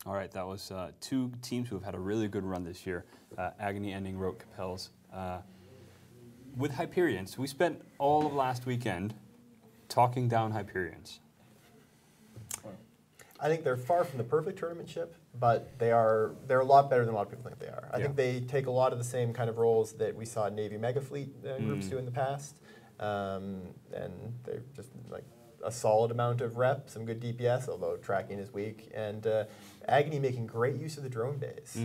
All right, that was two teams who have had a really good run this year. Agony ending Rote Capels. With Hyperions, we spent all of last weekend talking down Hyperions. I think they're far from the perfect tournament ship, but they're a lot better than a lot of people think they are. I think they take a lot of the same kind of roles that we saw Navy Mega Fleet groups do in the past, and they're just like a solid amount of rep, some good DPS, although tracking is weak, and Agony making great use of the drone bays.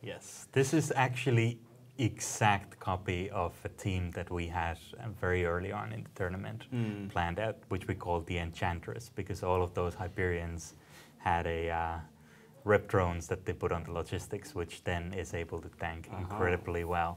Yes, this is actually exact copy of a team that we had very early on in the tournament planned out, which we called the Enchantress, because all of those Hyperions had a rep drones that they put on the logistics, which then is able to tank incredibly well.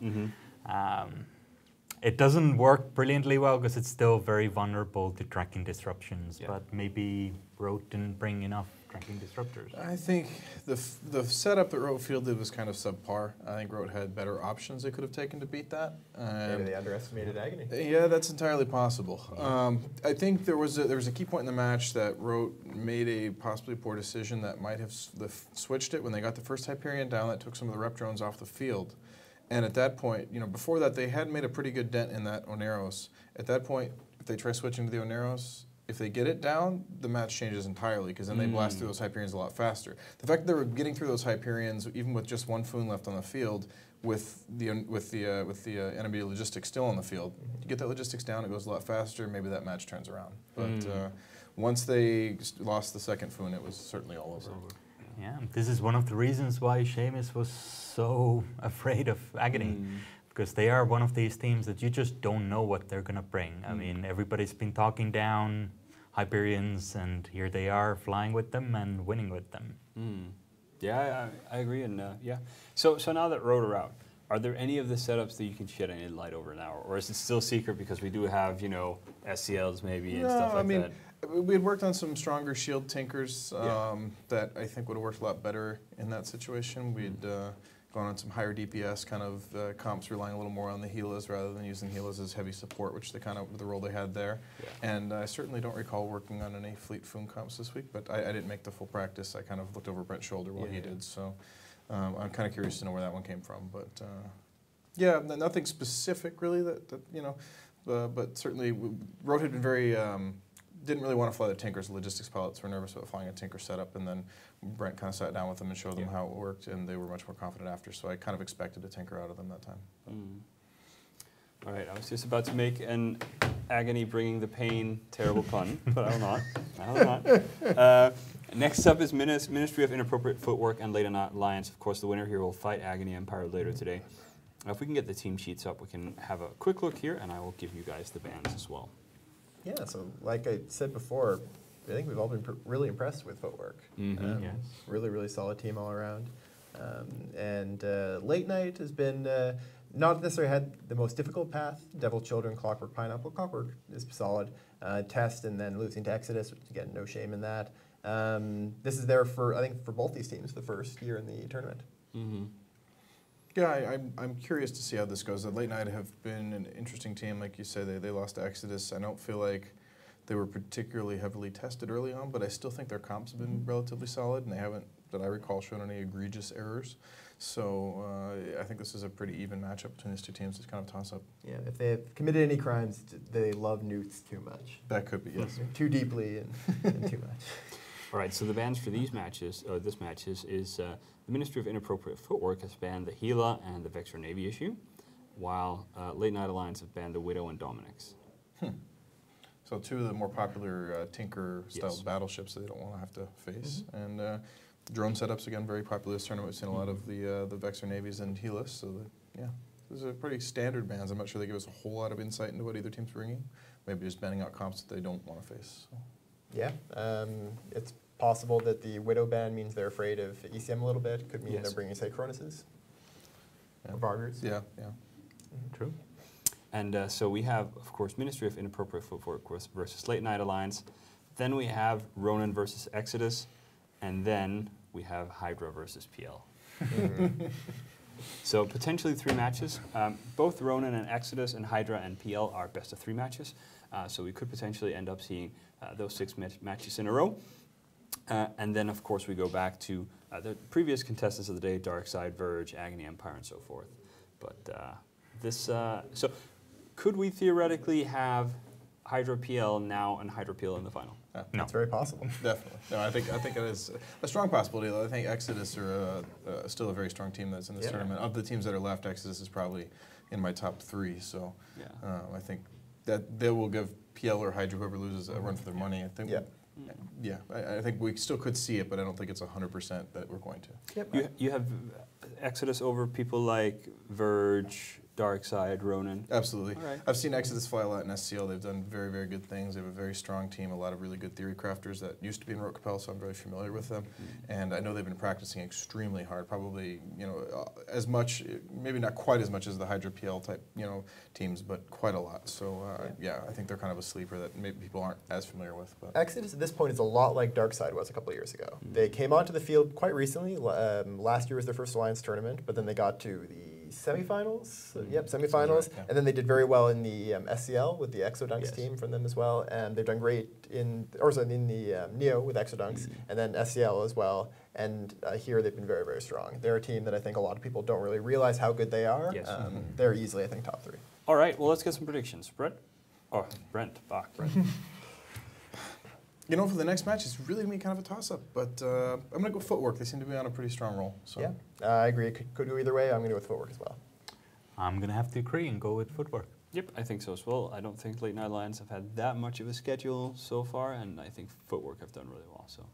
It doesn't work brilliantly well because it's still very vulnerable to tracking disruptions, but maybe Rote didn't bring enough tracking disruptors. I think the setup that Rote fielded was kind of subpar. I think Rote had better options they could have taken to beat that. Maybe they underestimated Agony. Yeah, that's entirely possible. I think there was a key point in the match that Rote made a possibly poor decision that might have switched it when they got the first Hyperion down. That took some of the rep drones off the field. And at that point, before that, they had made a pretty good dent in that Oneros. At that point, if they try switching to the Oneros, if they get it down, the match changes entirely because then they blast through those Hyperions a lot faster. The fact that they were getting through those Hyperions, even with just one Foon left on the field, with the enemy logistics still on the field, you get that logistics down, it goes a lot faster. Maybe that match turns around. But once they lost the second Foon, it was certainly all over. Yeah, this is one of the reasons why Seamus was so afraid of Agony, because they are one of these teams that you just don't know what they're going to bring. I mean, everybody's been talking down Hyperions, and here they are flying with them and winning with them. Yeah, I agree, and yeah. So now that Rote are out, are there any of the setups that you can shed any light over now, or is it still secret because we do have, SCLs maybe and stuff like that? We had worked on some stronger shield tinkers that I think would have worked a lot better in that situation. We'd gone on some higher DPS kind of comps, relying a little more on the healers rather than using healers as heavy support, which they the role they had there. And I certainly don't recall working on any Fleet Foon comps this week, but I didn't make the full practice. I kind of looked over Brent's shoulder while he did, so I'm kind of curious to know where that one came from. But yeah, nothing specific really but certainly Rote had been very didn't really want to fly the Tinkers. The logistics pilots were nervous about flying a Tinker setup, and then Brent kind of sat down with them and showed them how it worked, and they were much more confident after, so I kind of expected a Tinker out of them that time. All right, I was just about to make an Agony bringing the pain terrible pun, but I will not. Next up is Ministry of Inappropriate Footwork and Late Night Alliance. Of course, the winner here will fight Agony Empire later today. If we can get the team sheets up, we can have a quick look here, and I will give you guys the bands as well. Yeah, so like I said before, I think we've all been really impressed with Footwork. Really, really solid team all around. And Late Night has been not necessarily had the most difficult path. Devil Children, Clockwork Pineapple. Clockwork is solid. Test and then losing to Exodus, which again, no shame in that. This is there for, I think, for both these teams, the first year in the tournament. Yeah, I'm curious to see how this goes. The Late Night have been an interesting team, like you say. They lost to Exodus. I don't feel like they were particularly heavily tested early on, but I still think their comps have been relatively solid, and they haven't, that I recall, shown any egregious errors. So I think this is a pretty even matchup between these two teams. It's kind of a toss-up. Yeah, if they have committed any crimes, they love newts too much. That could be, yes. Too deeply and too much. All right, so the bans for these matches, or this match is the Ministry of Inappropriate Footwork has banned the Gila and the Vexor Navy issue, while Late Night Alliance have banned the Widow and Dominix. So two of the more popular Tinker-style battleships that they don't want to have to face. And drone setups, again, very popular this tournament. We've seen a lot of the Vexor Navies and Helis, so yeah. Those are pretty standard bans. I'm not sure they give us a whole lot of insight into what either team's bringing. Maybe just banning out comps that they don't want to face. So. Yeah, it's possible that the Widow ban means they're afraid of ECM a little bit. Could mean they're bringing, say, Cronuses or Vargers. Yeah. True. And so we have, of course, Ministry of Inappropriate Footwork versus Late Night Alliance. Then we have Ronin versus Exodus. And then we have Hydra versus PL. So potentially 3 matches. Both Ronin and Exodus and Hydra and PL are best of 3 matches. So we could potentially end up seeing those 6 matches in a row. And then, of course, we go back to the previous contestants of the day, Dark Side, Verge, Agony Empire, and so forth. But so could we theoretically have Hydra PL now and Hydra PL in the final? No. It's very possible. Definitely. No, I think it is a strong possibility. I think Exodus are still a very strong team that's in this tournament. Of the teams that are left, Exodus is probably in my top 3. So I think that they will give PL or Hydra, whoever loses, a run for their money. I think. Yeah, I think we still could see it, but I don't think it's 100% that we're going to. Yep. You have Exodus over people like Verge, Dark Side, Ronin. Absolutely. All right. I've seen Exodus fly a lot in SCL. They've done very, very good things. They have a very strong team, a lot of really good theory crafters that used to be in Rote Capel, so I'm very familiar with them. And I know they've been practicing extremely hard, probably, as much, maybe not quite as much as the Hydra PL type, teams, but quite a lot. So I think they're kind of a sleeper that maybe people aren't as familiar with. But Exodus at this point is a lot like Darkside was a couple of years ago. They came onto the field quite recently. Last year was their first Alliance tournament, but then they got to the semifinals. Semifinals. Right, And then they did very well in the SCL with the Exodunks team from them as well. And they've done great in the Neo with Exodunks, and then SCL as well. And here they've been very, very strong. They're a team that I think a lot of people don't really realize how good they are. Yes. They're easily, I think, top 3. All right, well, let's get some predictions. Brent, Bach. for the next match, it's really going to be kind of a toss-up. But I'm going to go Footwork. They seem to be on a pretty strong roll. So. Yeah, I agree. Could go either way. I'm going to go with Footwork as well. I'm going to have to agree and go with Footwork. Yep, I think so as well. I don't think Late Night Lions have had that much of a schedule so far, and I think Footwork have done really well. So.